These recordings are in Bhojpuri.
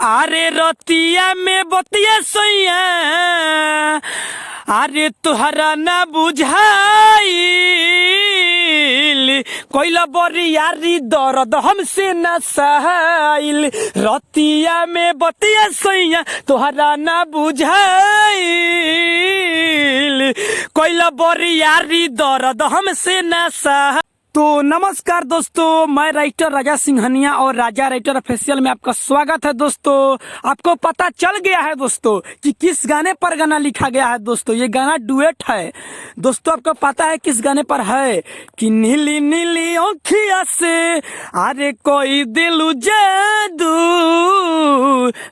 अरे रतिया में बतिया सोइया, अरे तुहरा ना बुझाइल, कोइला बरियारी दर्द हमसे न सहाइल। रतिया में बतिया सोइया तुहरा ना बुझाइल, कोइला बरियारी दर्द हमसे न सहाइल। तो नमस्कार दोस्तों, मैं राइटर राजा सिंघनिया और राजा राइटर ऑफिशियल में आपका स्वागत है। दोस्तों आपको पता चल गया है दोस्तों कि किस गाने पर गाना लिखा गया है। दोस्तों ये गाना डुएट है। दोस्तों आपको पता है किस गाने पर है कि नीली नीली आँखिया से अरे कोई दिल जादू,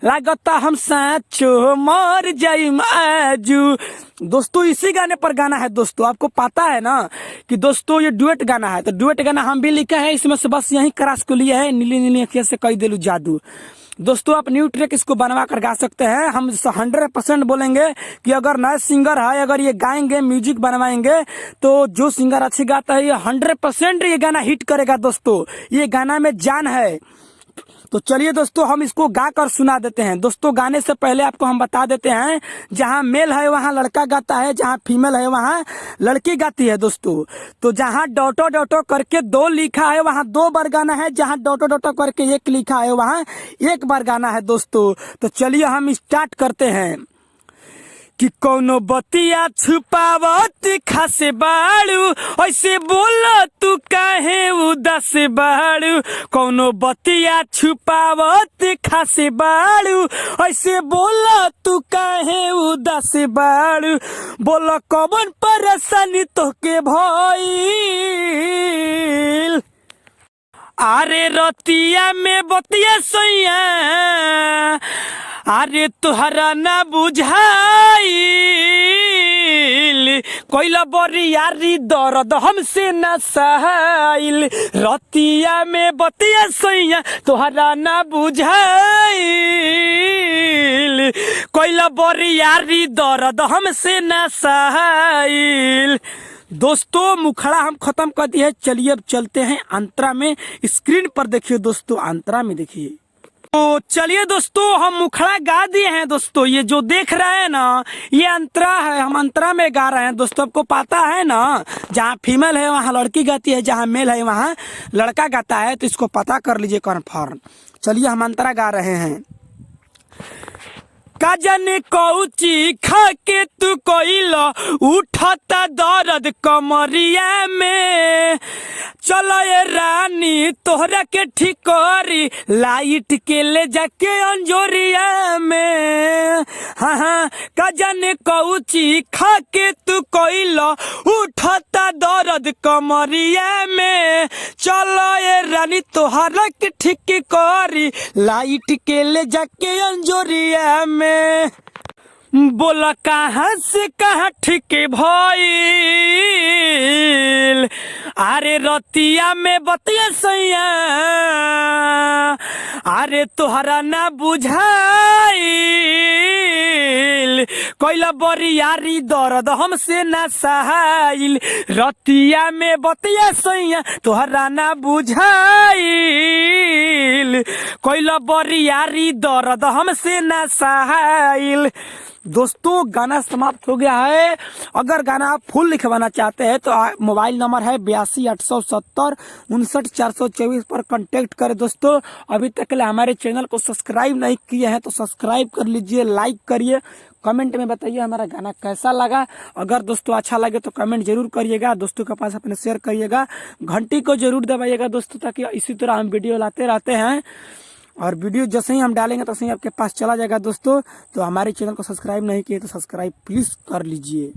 लागता हम साचो मर जाइम आजू। दोस्तों इसी गाने पर गाना है। दोस्तों आपको पता है ना कि दोस्तों ये डुएट गाना है। तो डुएट गाना हम भी लिखा है, इसमें से बस यही क्रॉस को लिया है, नीली नीली आँखियों से कई दिलू जादू। दोस्तों आप न्यू ट्रैक इसको बनवा कर गा सकते हैं। हम 100% बोलेंगे कि अगर नए सिंगर है, अगर ये गाएंगे, म्यूजिक बनवाएंगे, तो जो सिंगर अच्छी गाता है ये 100% ये गाना हिट करेगा। दोस्तों ये गाना में जान है। तो चलिए दोस्तों हम इसको गा कर सुना देते हैं। दोस्तों गाने से पहले आपको हम बता देते हैं, जहां मेल है वहां लड़का गाता है, जहां फीमेल है वहां लड़की गाती है। दोस्तों तो जहां डॉटो डॉटो करके 2 लिखा है वहां 2 बार गाना है, जहां डॉटो डॉटो करके 1 लिखा है वहां 1 बार गाना है। दोस्तों तो चलिए हम स्टार्ट करते हैं कि कौनो बतिया छुपावत खासे बाड़ू, ऐसे बोलो तू काहे उदास बाड़ू। कौनो बतिया छुपावत खासे बाड़ू, ऐसे बोलो तू काहे उदास बाड़ू। बोलो कौन परेशानी तोके भइल, अरे रतिया में बतिया सोइया, अरे तुहरा ना बुझाइल, कोइला बरियारी दर्द हमसे न सहाइल। रतिया में बतिया सोइया तुहरा ना बुझाइल, कोइला बरियारी दर्द हमसे न सहाइल। दोस्तों मुखड़ा हम खत्म कर दिए। चलिए अब चलते हैं अंतरा में। स्क्रीन पर देखिए दोस्तों, अंतरा में देखिए। तो चलिए दोस्तों हम मुखड़ा गा दिए हैं। दोस्तों ये जो देख रहे हैं ना ये अंतरा है, हम अंतरा में गा रहे हैं। दोस्तों आपको पता है ना जहाँ फीमेल है वहाँ लड़की गाती है, जहाँ मेल है वहाँ लड़का गाता है। तो इसको पता कर लीजिए कन्फर्म। चलिए हम अंतरा गा रहे हैं। का जाने कौची खा के तू कोइला उठता दर्द कमरिया में, चलो ये रानी तोहरा के ठिकोरी लाइट के ले जाके अंजोरिया में। हाँ हाँ का जाने कौची खा के तू कोइला उठता दर्द कमरिया में, चलो ये रानी तोहरा के ठिकोरी लाइट के ले जाके अंजोरिया में। बोला कहाँ से कहाँ ठीक भइल, अरे रतिया में बतिया सैया, अरे तोहरा ना बुझाइल, कोइला बरियारी दर्द हमसे ना सहाइल। रतिया में बतिया सैया तोहरा ना बुझाइल, कोइला बरियारी दर्द हमसे ना सहाइल। दोस्तों गाना समाप्त हो गया है। अगर गाना आप फुल लिखवाना चाहते हैं तो मोबाइल नंबर है 82 870 59 424 पर कांटेक्ट करें। दोस्तों अभी तक के लिए हमारे चैनल को सब्सक्राइब नहीं किए हैं तो सब्सक्राइब कर लीजिए, लाइक करिए, कमेंट में बताइए हमारा गाना कैसा लगा। अगर दोस्तों अच्छा लगे तो कमेंट जरूर करिएगा, दोस्तों के पास अपने शेयर करिएगा, घंटी को जरूर दबाइएगा दोस्तों, ताकि इसी तरह हम वीडियो लाते रहते हैं और वीडियो जैसे ही हम डालेंगे तो ही आपके पास चला जाएगा। दोस्तों तो हमारे चैनल को सब्सक्राइब नहीं किए तो सब्सक्राइब प्लीज कर लीजिए।